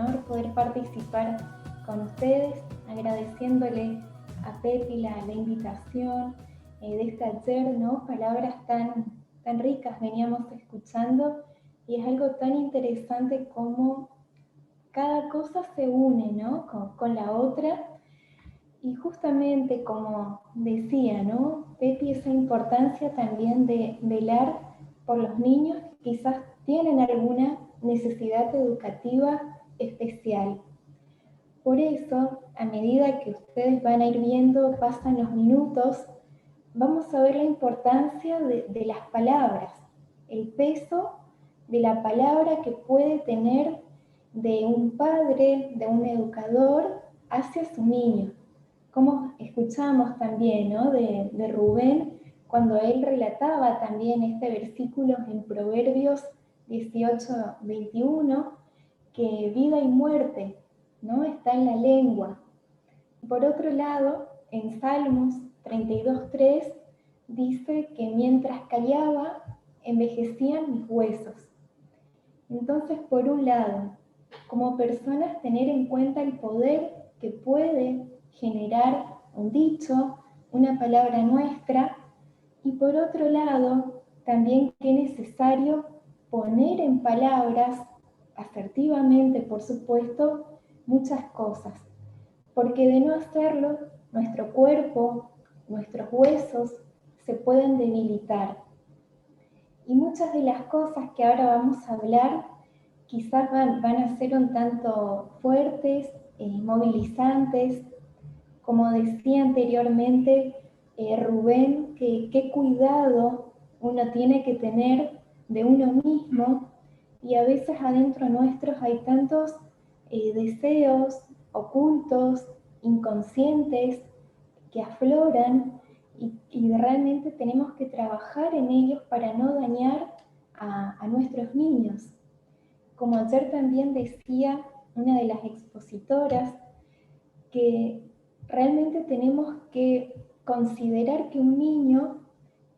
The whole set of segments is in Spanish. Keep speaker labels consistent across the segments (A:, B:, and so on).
A: honor poder participar con ustedes, agradeciéndole a Pepi la invitación de este ayer, ¿no? Palabras tan ricas veníamos escuchando, y es algo tan interesante como cada cosa se une, ¿no? con la otra. Y justamente como decía, ¿no? Pepi, esa importancia también de velar por los niños que quizás tienen alguna necesidad educativa especial. Por eso, a medida que ustedes van a ir viendo, pasan los minutos, vamos a ver la importancia de las palabras, el peso de la palabra que puede tener de un padre, de un educador, hacia su niño. Como escuchamos también, ¿no? de Rubén, cuando él relataba también este versículo en Proverbios 18:21, que vida y muerte, ¿no? está en la lengua. Por otro lado, en Salmos 32:3 dice que mientras callaba, envejecían mis huesos. Entonces, por un lado, como personas, tener en cuenta el poder que puede generar un dicho, una palabra nuestra, y por otro lado, también que es necesario poner en palabras, asertivamente por supuesto, muchas cosas, porque de no hacerlo, nuestro cuerpo, nuestros huesos se pueden debilitar. Y muchas de las cosas que ahora vamos a hablar quizás van a ser un tanto fuertes, movilizantes. Como decía anteriormente Rubén, que qué cuidado uno tiene que tener de uno mismo, y a veces adentro nuestros hay tantos deseos ocultos, inconscientes, que afloran, y realmente tenemos que trabajar en ellos para no dañar a nuestros niños. Como ayer también decía una de las expositoras, que realmente tenemos que considerar que un niño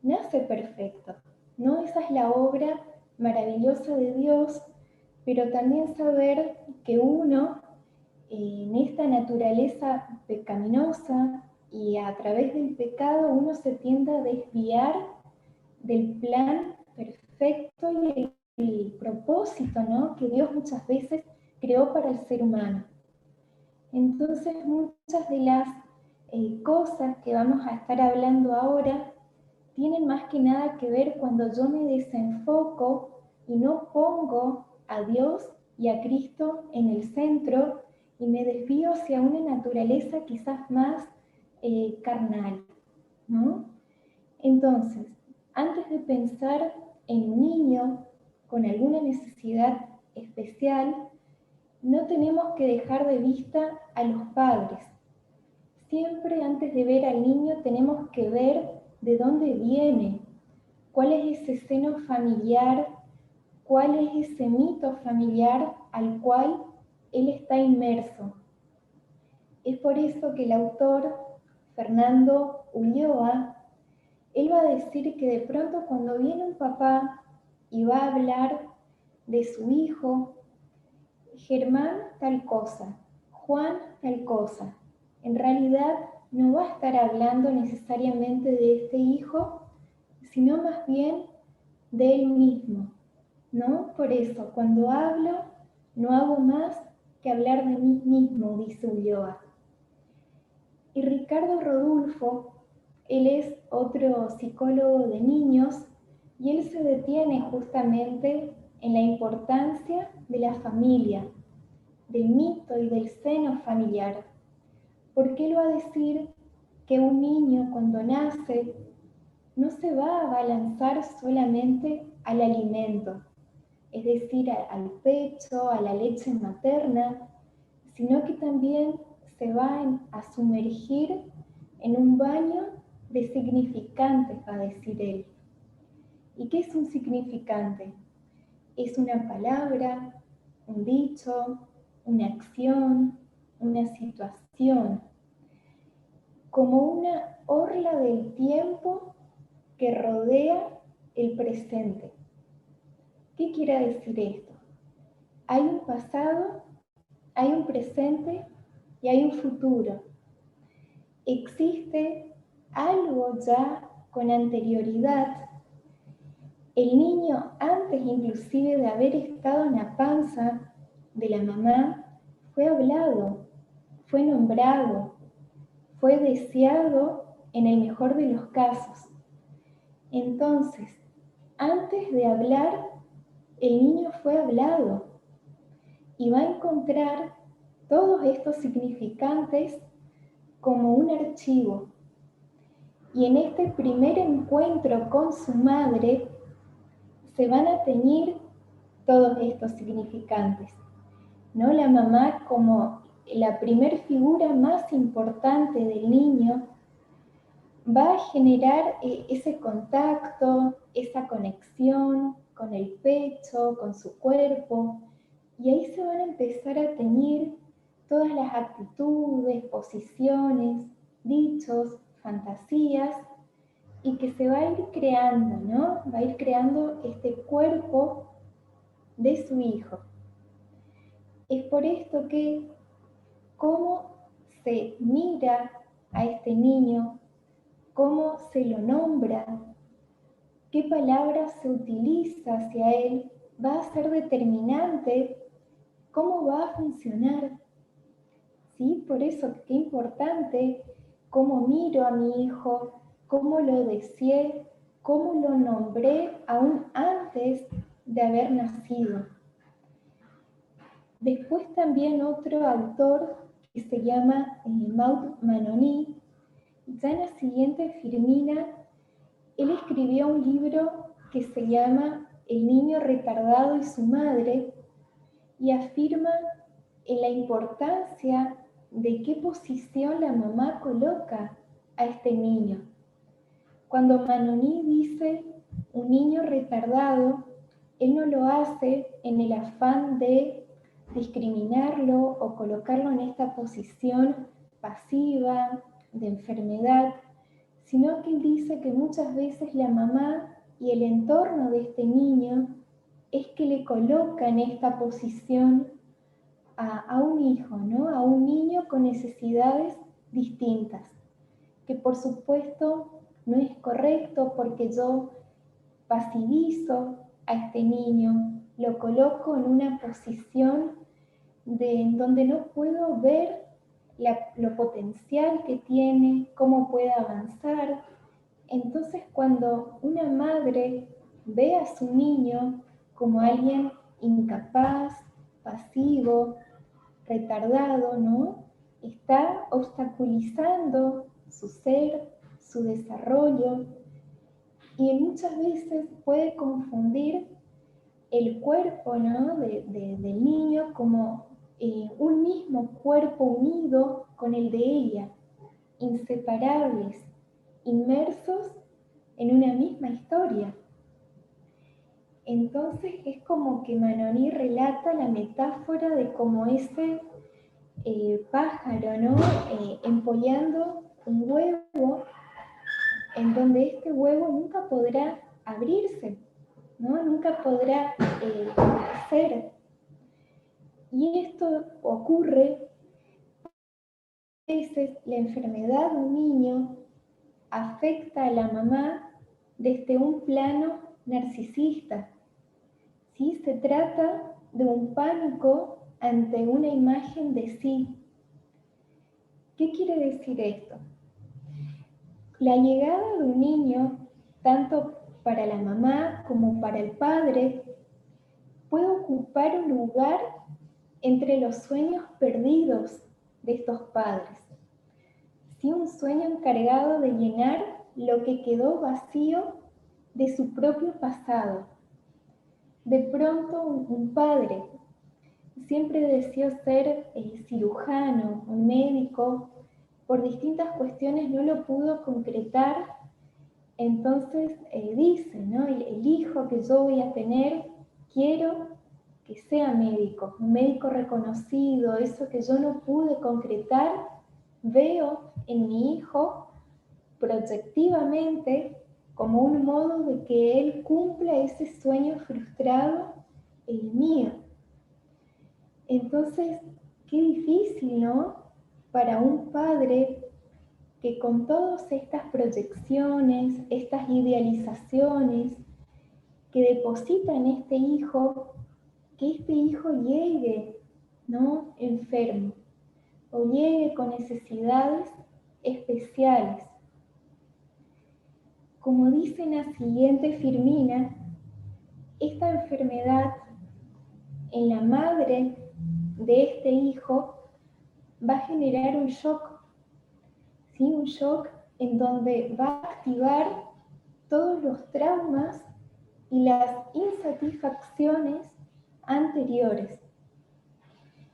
A: nace perfecto, ¿no? Esa es la obra maravillosa de Dios, pero también saber que uno, en esta naturaleza pecaminosa y a través del pecado, uno se tiende a desviar del plan perfecto y el propósito, ¿no? que Dios muchas veces creó para el ser humano. Entonces, muchas de las cosas que vamos a estar hablando ahora tienen más que nada que ver cuando yo me desenfoco y no pongo a Dios y a Cristo en el centro, y me desvío hacia una naturaleza quizás más carnal, ¿no? Entonces, antes de pensar en un niño con alguna necesidad especial, no tenemos que dejar de vista a los padres. Siempre antes de ver al niño tenemos que ver de dónde viene, cuál es ese seno familiar, cuál es ese mito familiar al cual él está inmerso. Es por eso que el autor, Fernando Ulloa, él va a decir que de pronto cuando viene un papá y va a hablar de su hijo, Germán tal cosa, Juan tal cosa, en realidad no va a estar hablando necesariamente de este hijo, sino más bien de él mismo, ¿no? Por eso, cuando hablo, no hago más que hablar de mí mismo, dice Ulloa. Y Ricardo Rodulfo, él es otro psicólogo de niños, y él se detiene justamente en la importancia de la familia, del mito y del seno familiar, porque él va a decir que un niño cuando nace no se va a abalanzar solamente al alimento, es decir, al pecho, a la leche materna, sino que también se va a sumergir en un baño de significantes, va a decir él. ¿Y qué es un significante? Es una palabra, un dicho, una acción, una situación, como una orla del tiempo que rodea el presente. ¿Qué quiere decir esto? Hay un pasado Hay un presente y hay un futuro. Existe algo ya con anterioridad. El niño, antes inclusive de haber estado en la panza de la mamá, fue hablado, fue nombrado, fue deseado en el mejor de los casos. Entonces, antes de hablar, el niño fue hablado y va a encontrar todos estos significantes como un archivo. Y en este primer encuentro con su madre se van a teñir todos estos significantes, ¿no? La mamá como la primer figura más importante del niño va a generar ese contacto, esa conexión con el pecho, con su cuerpo, y ahí se van a empezar a teñir todas las actitudes, posiciones, dichos, fantasías, y que se va a ir creando, ¿no? Va a ir creando este cuerpo de su hijo. Es por esto que cómo se mira a este niño, cómo se lo nombra, qué palabras se utiliza hacia él, va a ser determinante cómo va a funcionar. ¿Sí? Por eso, qué importante cómo miro a mi hijo, cómo lo deseé, cómo lo nombré aún antes de haber nacido. Después también otro autor que se llama Maud Manoni, ya en la siguiente Firmina, él escribió un libro que se llama El niño retardado y su madre, y afirma en la importancia de qué posición la mamá coloca a este niño. Cuando Manoni dice un niño retardado, él no lo hace en el afán de discriminarlo o colocarlo en esta posición pasiva, de enfermedad, sino que él dice que muchas veces la mamá y el entorno de este niño es que le coloca en esta posición a un hijo, ¿no? A un niño con necesidades distintas, que por supuesto no es correcto porque yo pasivizo a este niño, lo coloco en una posición en donde no puedo ver lo potencial que tiene, cómo puede avanzar. Entonces, cuando una madre ve a su niño como alguien incapaz, pasivo, retardado, ¿no? Está obstaculizando su ser, su desarrollo, y muchas veces puede confundir el cuerpo, ¿no? del niño como un mismo cuerpo unido con el de ella, inseparables, inmersos en una misma historia. Entonces es como que Manoni relata la metáfora de cómo ese pájaro, ¿no? Empollando un huevo, en donde este huevo nunca podrá abrirse, ¿no? Nunca podrá nacer. Y esto ocurre a veces. La enfermedad de un niño afecta a la mamá desde un plano narcisista. ¿Sí? Se trata de un pánico ante una imagen de sí. ¿Qué quiere decir esto? La llegada de un niño, tanto para la mamá como para el padre, puede ocupar un lugar entre los sueños perdidos de estos padres. Sí, un sueño encargado de llenar lo que quedó vacío de su propio pasado. De pronto, un padre siempre deseó ser cirujano, un médico, por distintas cuestiones no lo pudo concretar. Entonces dice, ¿no? El hijo que yo voy a tener, quiero que sea médico, un médico reconocido. Eso que yo no pude concretar, veo en mi hijo proyectivamente como un modo de que él cumpla ese sueño frustrado, el mío. Entonces, qué difícil, ¿no? Para un padre que con todas estas proyecciones, estas idealizaciones que deposita en este hijo, que este hijo llegue, ¿no? Enfermo o llegue con necesidades especiales. Como dice en la siguiente Firmina, esta enfermedad en la madre de este hijo va a generar un shock, ¿sí? Un shock en donde va a activar todos los traumas y las insatisfacciones anteriores,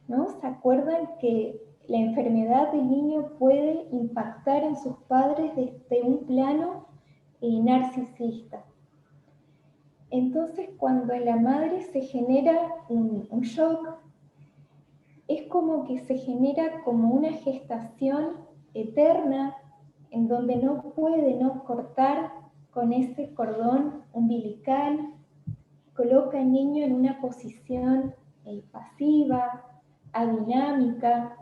A: ¿no? ¿Se acuerdan que la enfermedad del niño puede impactar en sus padres desde un plano narcisista? Entonces, cuando en la madre se genera un shock, es como que se genera como una gestación eterna en donde no puede no cortar con ese cordón umbilical, coloca al niño en una posición pasiva, adinámica,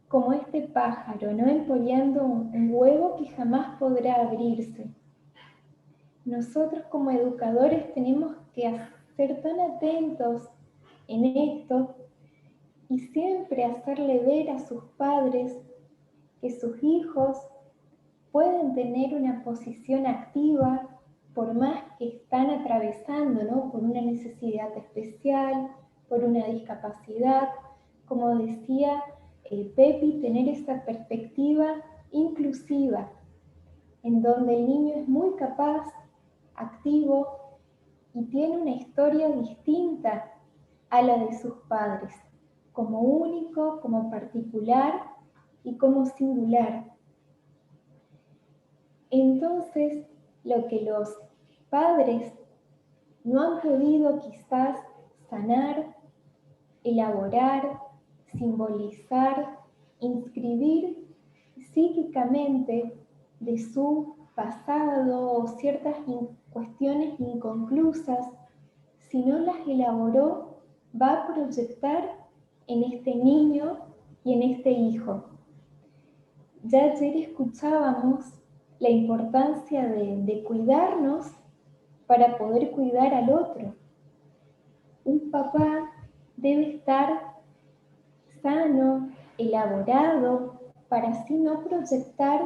A: como este pájaro, ¿no? Empollando un huevo que jamás podrá abrirse. Nosotros como educadores tenemos que ser tan atentos en esto y siempre hacerle ver a sus padres que sus hijos pueden tener una posición activa por más que están atravesando, ¿no? Por una necesidad especial, por una discapacidad. Como decía Pepi, tener esa perspectiva inclusiva, en donde el niño es muy capaz, activo y tiene una historia distinta a la de sus padres, como único, como particular y como singular. Entonces, lo que los padres no han podido quizás sanar, elaborar, simbolizar, inscribir psíquicamente de su pasado o ciertas cuestiones inconclusas, si no las elaboró, va a proyectar en este niño y en este hijo. Ya ayer escuchábamos la importancia de cuidarnos para poder cuidar al otro. Un papá debe estar sano, elaborado, para así no proyectar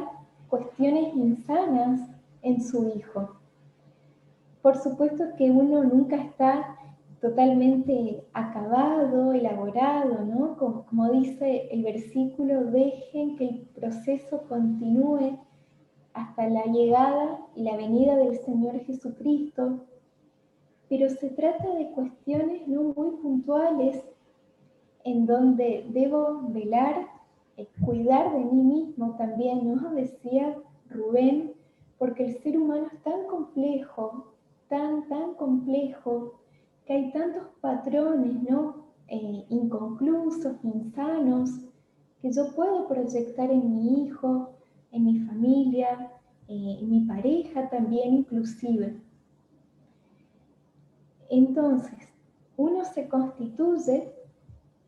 A: cuestiones insanas en su hijo. Por supuesto que uno nunca está totalmente acabado, elaborado, ¿no? Como dice el versículo, dejen que el proceso continúe hasta la llegada y la venida del Señor Jesucristo, pero se trata de cuestiones no muy puntuales en donde debo velar, cuidar de mí mismo también, ¿no? Decía Rubén, porque el ser humano es tan complejo, tan complejo, que hay tantos patrones, ¿no? Inconclusos, insanos, que yo puedo proyectar en mi hijo, en mi familia, en mi pareja también inclusive. Entonces, uno se constituye,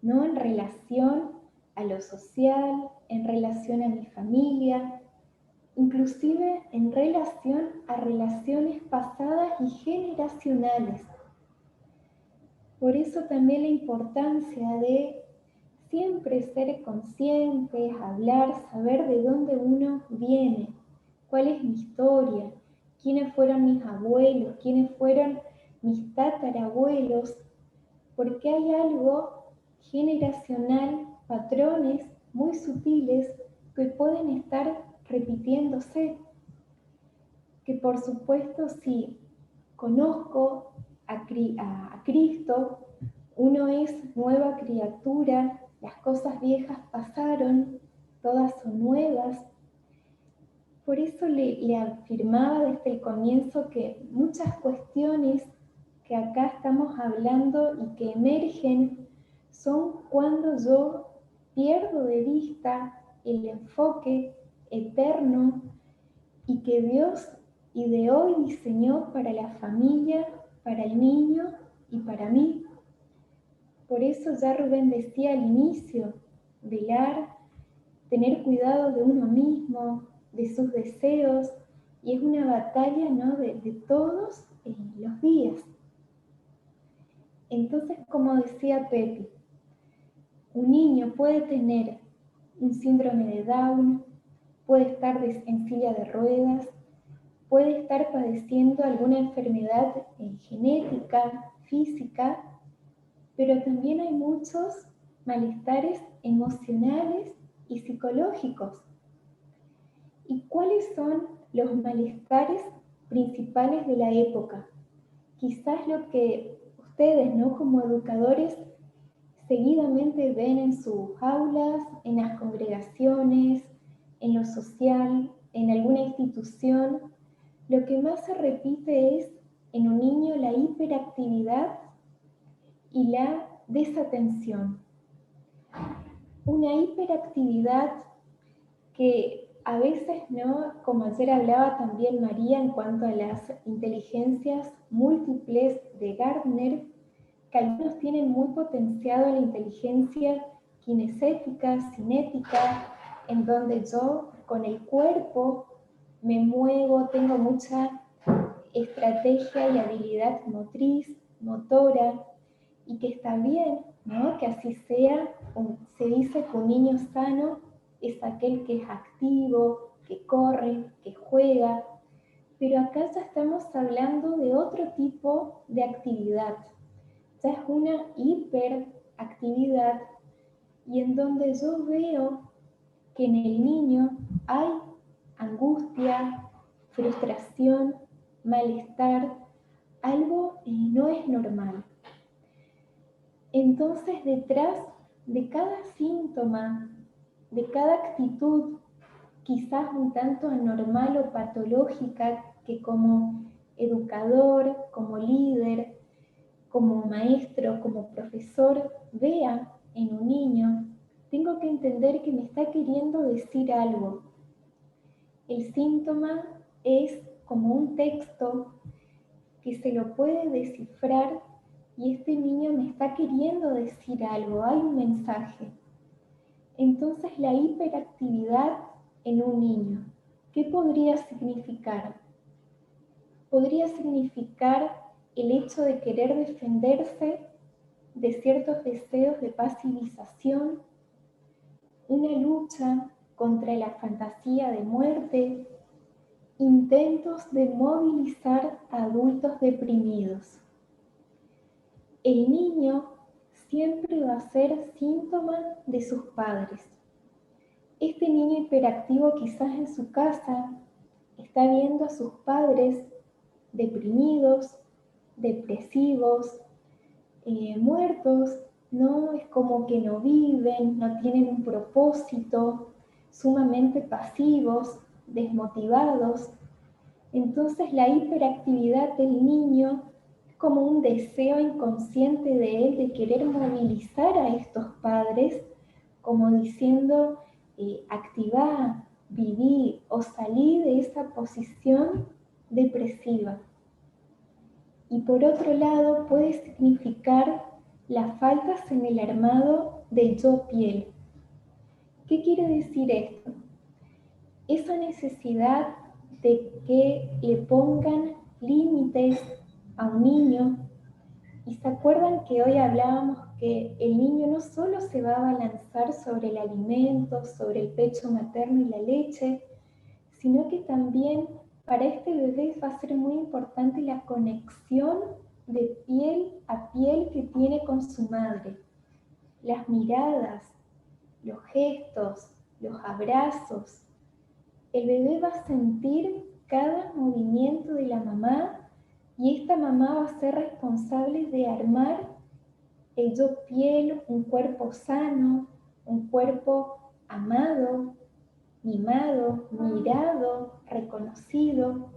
A: ¿no? En relación a lo social, en relación a mi familia, inclusive en relación a relaciones pasadas y generacionales. Por eso también la importancia de siempre ser conscientes, hablar, saber de dónde uno viene, cuál es mi historia, quiénes fueron mis abuelos, quiénes fueron mis tatarabuelos, porque hay algo generacional, patrones muy sutiles que pueden estar repitiéndose, que por supuesto si conozco a Cristo, uno es nueva criatura, las cosas viejas pasaron, todas son nuevas. Por eso le afirmaba desde el comienzo que muchas cuestiones que acá estamos hablando y que emergen son cuando yo pierdo de vista el enfoque eterno y que Dios ideó y diseñó para la familia, para el niño y para mí. Por eso ya Rubén decía al inicio, velar, tener cuidado de uno mismo, de sus deseos, y es una batalla, ¿no?, de todos los días. Entonces, como decía Pepi, un niño puede tener un síndrome de Down, puede estar en silla de ruedas, puede estar padeciendo alguna enfermedad genética, física, pero también hay muchos malestares emocionales y psicológicos. ¿Y cuáles son los malestares principales de la época? Quizás lo que ustedes, ¿no?, como educadores, seguidamente ven en sus aulas, en las congregaciones, en lo social, en alguna institución, lo que más se repite es en un niño la hiperactividad y la desatención. Una hiperactividad que a veces, ¿no?, como ayer hablaba también María en cuanto a las inteligencias múltiples de Gardner, que algunos tienen muy potenciado la inteligencia kinestética, cinética, en donde yo con el cuerpo me muevo, tengo mucha estrategia y habilidad motriz, motora, y que está bien, ¿no?, que así sea. Se dice que un niño sano es aquel que es activo, que corre, que juega, pero acá ya estamos hablando de otro tipo de actividad. Ya es una hiperactividad, y en donde yo veo que en el niño hay angustia, frustración, malestar, algo no es normal. Entonces, detrás de cada síntoma, de cada actitud, quizás un tanto anormal o patológica, que como educador, como líder, como maestro, como profesor, vea en un niño, tengo que entender que me está queriendo decir algo. El síntoma es como un texto que se lo puede descifrar, y este niño me está queriendo decir algo, hay un mensaje. Entonces, la hiperactividad en un niño, ¿qué podría significar? Podría significar el hecho de querer defenderse de ciertos deseos de pasivización, una lucha contra la fantasía de muerte, intentos de movilizar a adultos deprimidos. El niño siempre va a ser síntoma de sus padres. Este niño hiperactivo quizás en su casa está viendo a sus padres deprimidos, depresivos, muertos, ¿no? Es como que no viven, no tienen un propósito, sumamente pasivos, desmotivados. Entonces la hiperactividad del niño es como un deseo inconsciente de él de querer movilizar a estos padres, como diciendo, activá, viví o salí de esa posición depresiva. Y por otro lado puede significar las faltas en el armado del yo piel. ¿Qué quiere decir esto? Esa necesidad de que le pongan límites a un niño. Y se acuerdan que hoy hablábamos que el niño no solo se va a abalanzar sobre el alimento, sobre el pecho materno y la leche, sino que también para este bebé va a ser muy importante la conexión de piel a piel que tiene con su madre. Las miradas, los gestos, los abrazos. El bebé va a sentir cada movimiento de la mamá, y esta mamá va a ser responsable de armar el yo piel, un cuerpo sano, un cuerpo amado, mimado, mirado, reconocido.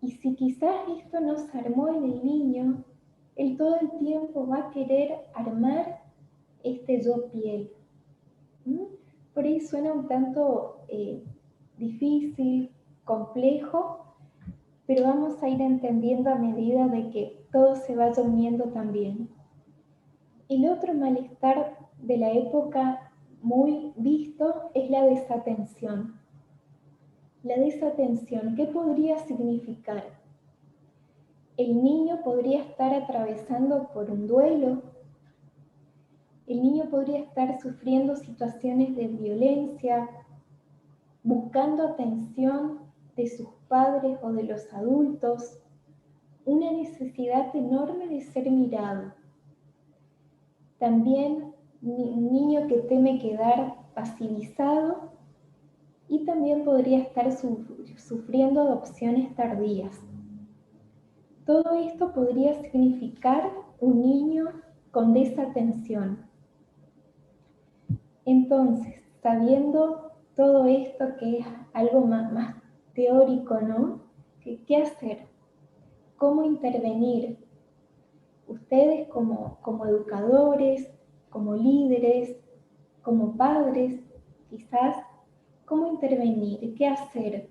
A: Y si quizás esto no se armó en el niño, él todo el tiempo va a querer armar este yo piel. Por ahí suena un tanto difícil, complejo, pero vamos a ir entendiendo a medida de que todo se vaya uniendo también. El otro malestar de la época muy visto es la desatención. La desatención, ¿qué podría significar? El niño podría estar atravesando por un duelo, el niño podría estar sufriendo situaciones de violencia, buscando atención de sus padres o de los adultos, una necesidad enorme de ser mirado. También un niño que teme quedar pasivizado y también podría estar sufriendo adopciones tardías. Todo esto podría significar un niño con desatención. Entonces, sabiendo todo esto que es algo más teórico, ¿no? ¿Qué hacer? ¿Cómo intervenir? Ustedes como educadores, como líderes, como padres, quizás, ¿cómo intervenir? ¿Qué hacer?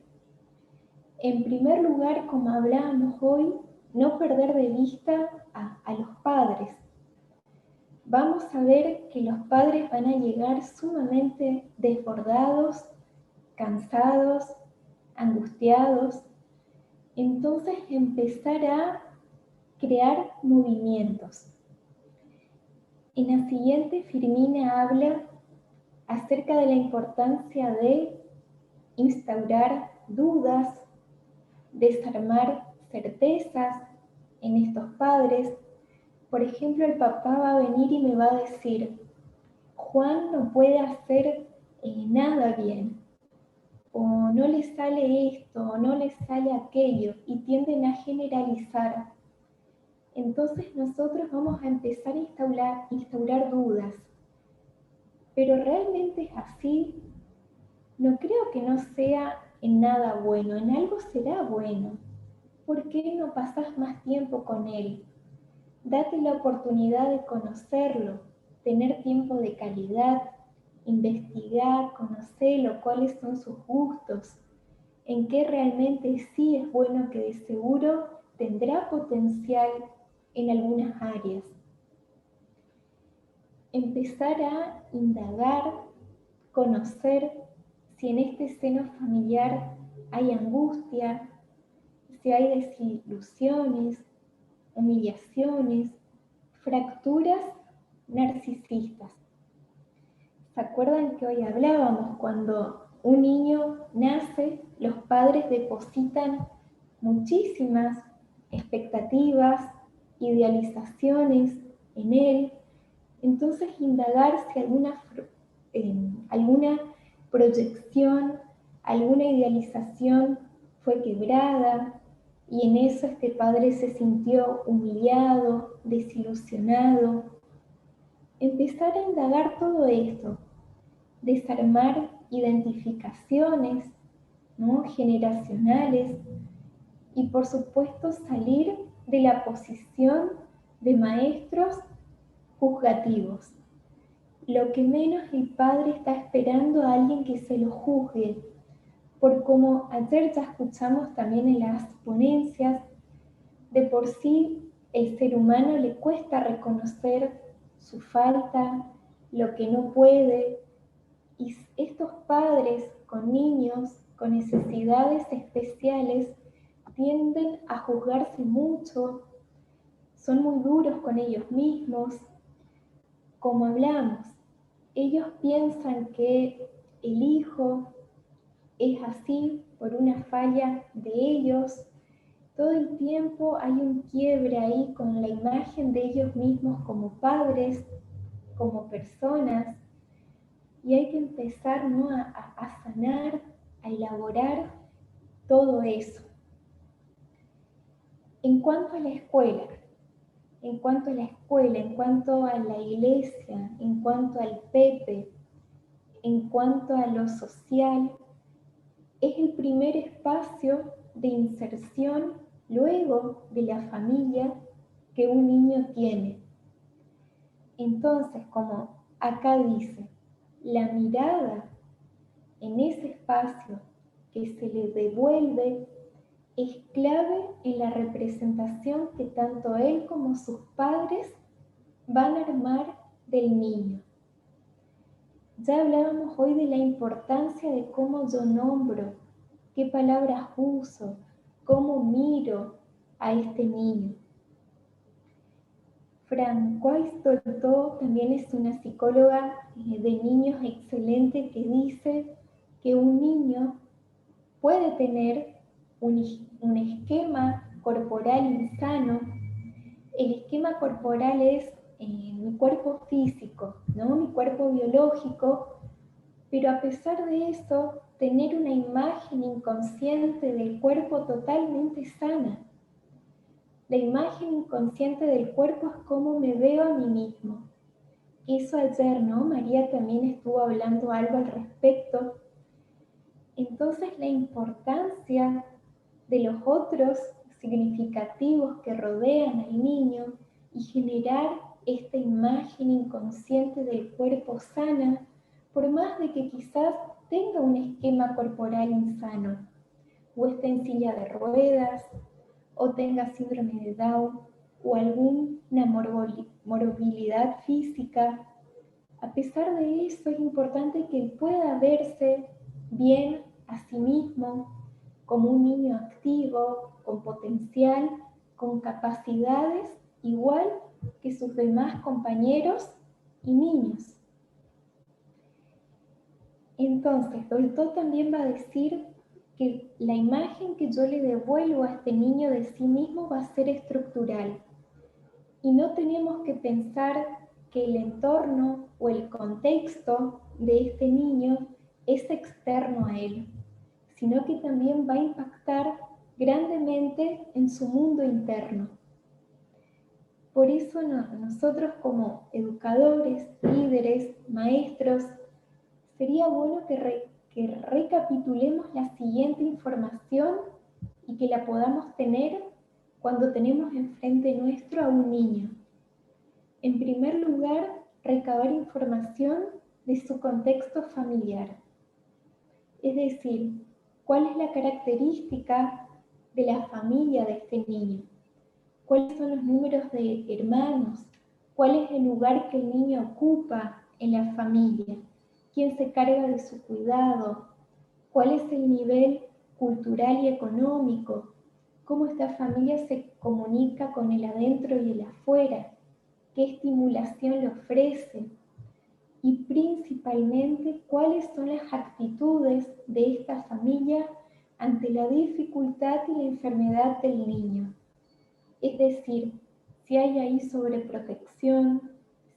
A: En primer lugar, como hablábamos hoy, no perder de vista a los padres. Vamos a ver que los padres van a llegar sumamente desbordados, cansados, angustiados. Entonces empezar a crear movimientos. En la siguiente, Firmina habla acerca de la importancia de instaurar dudas, desarmar certezas en estos padres. Por ejemplo, el papá va a venir y me va a decir, Juan no puede hacer nada bien, o no le sale esto, o no le sale aquello, y tienden a generalizar. Entonces nosotros vamos a empezar a instaurar dudas. ¿Pero realmente es así? No creo que no sea en nada bueno, en algo será bueno. ¿Por qué no pasas más tiempo con él? Date la oportunidad de conocerlo, tener tiempo de calidad, investigar, conocerlo, cuáles son sus gustos, en qué realmente sí es bueno, que de seguro tendrá potencial en algunas áreas. Empezar a indagar, conocer si en este seno familiar hay angustia, si hay desilusiones, humillaciones, fracturas narcisistas. ¿Se acuerdan que hoy hablábamos cuando un niño nace, los padres depositan muchísimas expectativas, idealizaciones en él? Entonces indagar si alguna proyección, alguna idealización fue quebrada, y en eso este padre se sintió humillado, desilusionado. Empezar a indagar todo esto, desarmar identificaciones, ¿no?, generacionales, y por supuesto salir de la posición de maestros juzgativos. Lo que menos el padre está esperando a alguien que se lo juzgue, por como ayer ya escuchamos también en las ponencias, de por sí el ser humano le cuesta reconocer su falta, lo que no puede, y estos padres con niños con necesidades especiales tienden a juzgarse mucho, son muy duros con ellos mismos. Como hablamos, ellos piensan que el hijo es así por una falla de ellos. Todo el tiempo hay un quiebre ahí con la imagen de ellos mismos como padres, como personas, y hay que empezar, ¿no?, a sanar, a elaborar todo eso. En cuanto a la escuela, en cuanto a la iglesia, en cuanto al Pepe, en cuanto a lo social, es el primer espacio de inserción luego de la familia que un niño tiene. Entonces, como acá dice, la mirada en ese espacio que se le devuelve es clave en la representación que tanto él como sus padres van a armar del niño. Ya hablábamos hoy de la importancia de cómo yo nombro, qué palabras uso, cómo miro a este niño. Francois Dolto también es una psicóloga de niños excelente que dice que un niño puede tener un esquema corporal insano. El esquema corporal es mi cuerpo físico, ¿no? Mi cuerpo biológico, pero a pesar de eso, tener una imagen inconsciente del cuerpo totalmente sana. La imagen inconsciente del cuerpo es cómo me veo a mí mismo. Eso ayer, ¿no? María también estuvo hablando algo al respecto. Entonces, la importancia de los otros significativos que rodean al niño y generar esta imagen inconsciente del cuerpo sana, por más de que quizás tenga un esquema corporal insano, o esté en silla de ruedas, o tenga síndrome de Down, o alguna morbilidad física. A pesar de eso, es importante que pueda verse bien a sí mismo como un niño activo, con potencial, con capacidades igual que sus demás compañeros y niños. Entonces, Dolto también va a decir que la imagen que yo le devuelvo a este niño de sí mismo va a ser estructural. Y no tenemos que pensar que el entorno o el contexto de este niño es externo a él, sino que también va a impactar grandemente en su mundo interno. Por eso nosotros como educadores, líderes, maestros, sería bueno que recapitulemos la siguiente información y que la podamos tener cuando tenemos enfrente nuestro a un niño. En primer lugar, recabar información de su contexto familiar. Es decir, cuál es la característica de la familia de este niño, cuáles son los números de hermanos, cuál es el lugar que el niño ocupa en la familia, quién se carga de su cuidado, cuál es el nivel cultural y económico, cómo esta familia se comunica con el adentro y el afuera, qué estimulación le ofrece y principalmente cuáles son las actitudes de esta familia ante la dificultad y la enfermedad del niño. Es decir, si hay ahí sobreprotección,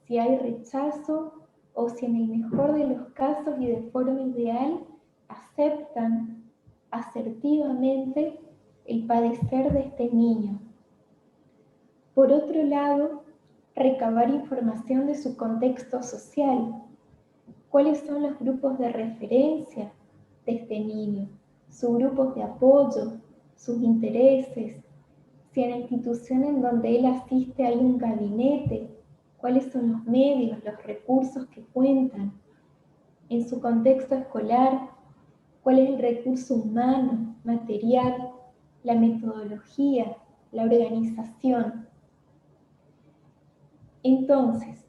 A: si hay rechazo o si en el mejor de los casos y de forma ideal aceptan asertivamente el padecer de este niño. Por otro lado, recabar información de su contexto social. ¿Cuáles son los grupos de referencia de este niño? Sus grupos de apoyo, sus intereses. Si en la institución en donde él asiste hay un gabinete, ¿cuáles son los medios, los recursos que cuentan? En su contexto escolar, ¿cuál es el recurso humano, material, la metodología, la organización? Entonces,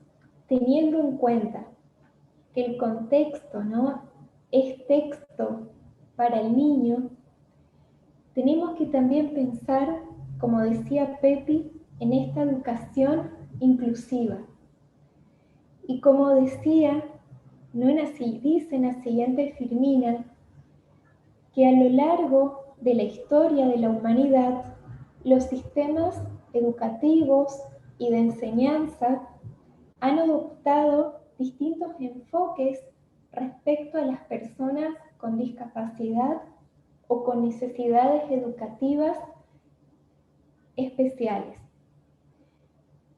A: teniendo en cuenta que el contexto, ¿no?, es texto para el niño, tenemos que también pensar, como decía Pepi, en esta educación inclusiva. Y como decía, dice en la siguiente Firmina, que a lo largo de la historia de la humanidad, los sistemas educativos y de enseñanza han adoptado distintos enfoques respecto a las personas con discapacidad o con necesidades educativas especiales.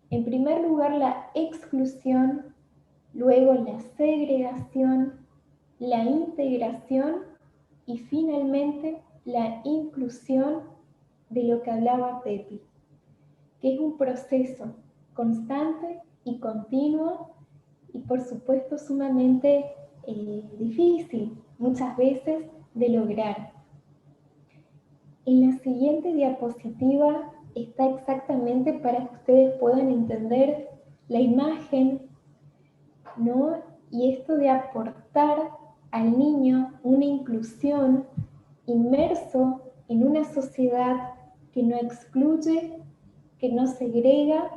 A: En primer lugar, la exclusión, luego la segregación, la integración y finalmente la inclusión, de lo que hablaba Pepi, que es un proceso constante y continuo y por supuesto sumamente difícil muchas veces de lograr. En la siguiente diapositiva está exactamente para que ustedes puedan entender la imagen, ¿no? Y esto de aportar al niño una inclusión inmerso en una sociedad que no excluye, que no segrega,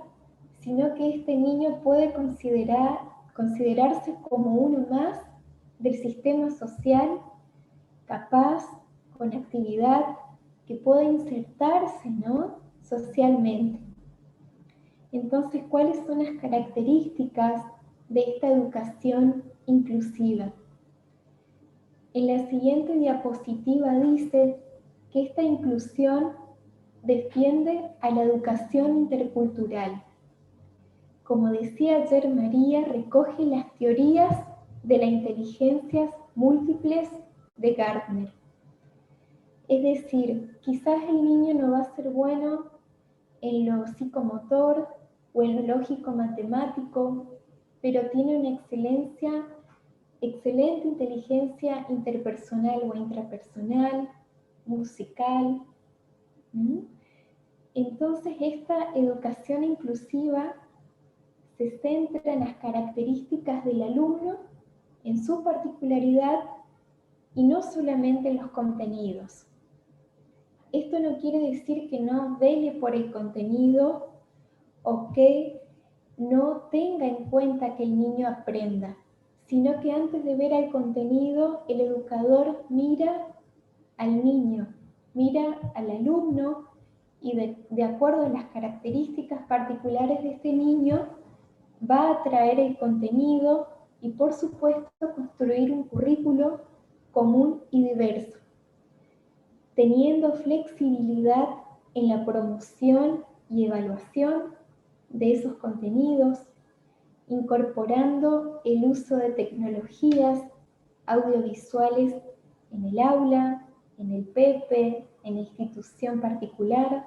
A: sino que este niño puede considerarse como uno más del sistema social, capaz, con actividad, que pueda insertarse, ¿no?, socialmente. Entonces, ¿cuáles son las características de esta educación inclusiva? En la siguiente diapositiva dice que esta inclusión defiende a la educación intercultural. Como decía ayer María, recoge las teorías de las inteligencias múltiples de Gardner. Es decir, quizás el niño no va a ser bueno en lo psicomotor o en lo lógico-matemático, pero tiene una excelente inteligencia interpersonal o intrapersonal, musical. Entonces, esta educación inclusiva se centra en las características del alumno, en su particularidad y no solamente en los contenidos. Esto no quiere decir que no vele por el contenido o que no tenga en cuenta que el niño aprenda, sino que antes de ver al contenido, el educador mira al niño, mira al alumno y de acuerdo a las características particulares de este niño, va a traer el contenido y por supuesto construir un currículo común y diverso, teniendo flexibilidad en la promoción y evaluación de esos contenidos, incorporando el uso de tecnologías audiovisuales en el aula, en el PEPE, en la institución particular,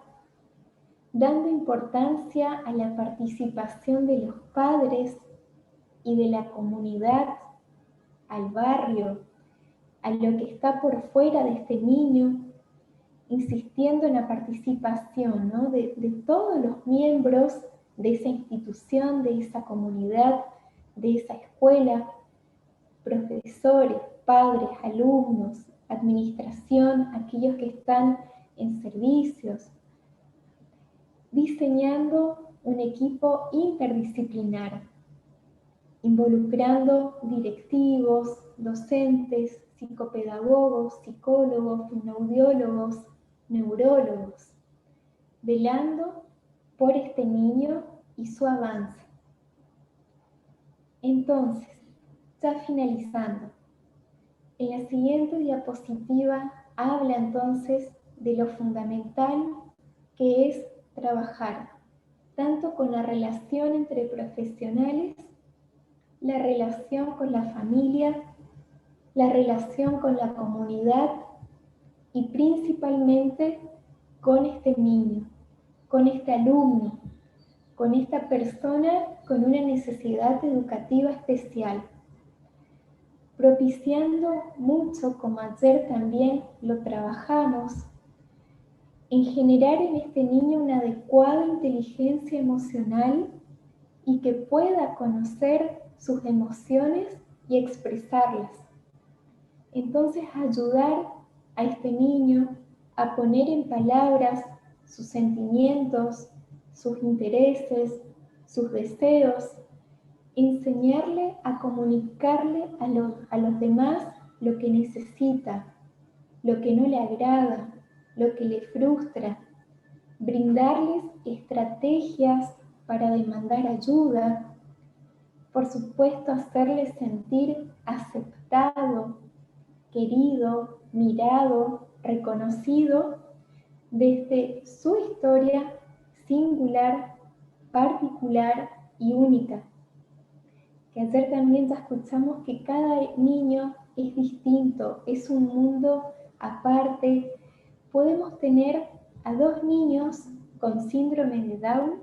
A: dando importancia a la participación de los padres y de la comunidad, al barrio, a lo que está por fuera de este niño, insistiendo en la participación, ¿no?, de todos los miembros de esa institución, de esa comunidad, de esa escuela, profesores, padres, alumnos, administración, aquellos que están en servicios, diseñando un equipo interdisciplinar, involucrando directivos, docentes, psicopedagogos, psicólogos, fonoaudiólogos, neurólogos, velando por este niño y su avance. Entonces, ya finalizando, en la siguiente diapositiva habla entonces de lo fundamental que es trabajar tanto con la relación entre profesionales, la relación con la familia, la relación con la comunidad y principalmente con este niño, con este alumno, con esta persona con una necesidad educativa especial, propiciando mucho, como ayer también lo trabajamos, en generar en este niño una adecuada inteligencia emocional y que pueda conocer sus emociones y expresarlas. Entonces, ayudar a este niño a poner en palabras sus sentimientos, sus intereses, sus deseos, enseñarle a comunicarle a los demás lo que necesita, lo que no le agrada, lo que le frustra, brindarles estrategias para demandar ayuda, por supuesto hacerles sentir aceptado, querido, mirado, reconocido desde su historia singular, particular y única. Que ayer también ya escuchamos que cada niño es distinto, es un mundo aparte. Podemos tener a dos niños con síndrome de Down,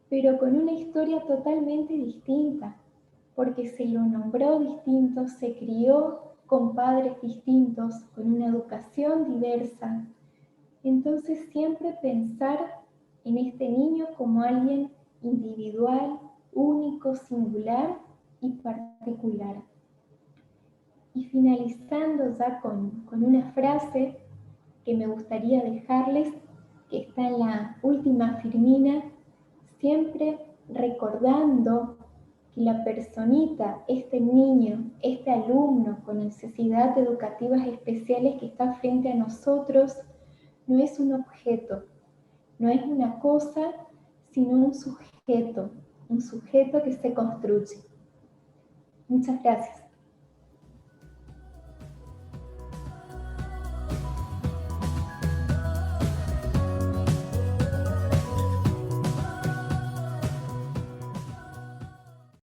A: pero con una historia totalmente distinta, porque se lo nombró distinto, se crió con padres distintos, con una educación diversa. Entonces siempre pensar en este niño como alguien individual, único, singular y particular. Y finalizando ya con una frase que me gustaría dejarles, que está en la última firmina, siempre recordando que la personita, este niño, este alumno con necesidades educativas especiales que está frente a nosotros, no es un objeto, no es una cosa, sino un sujeto que se construye. Muchas gracias.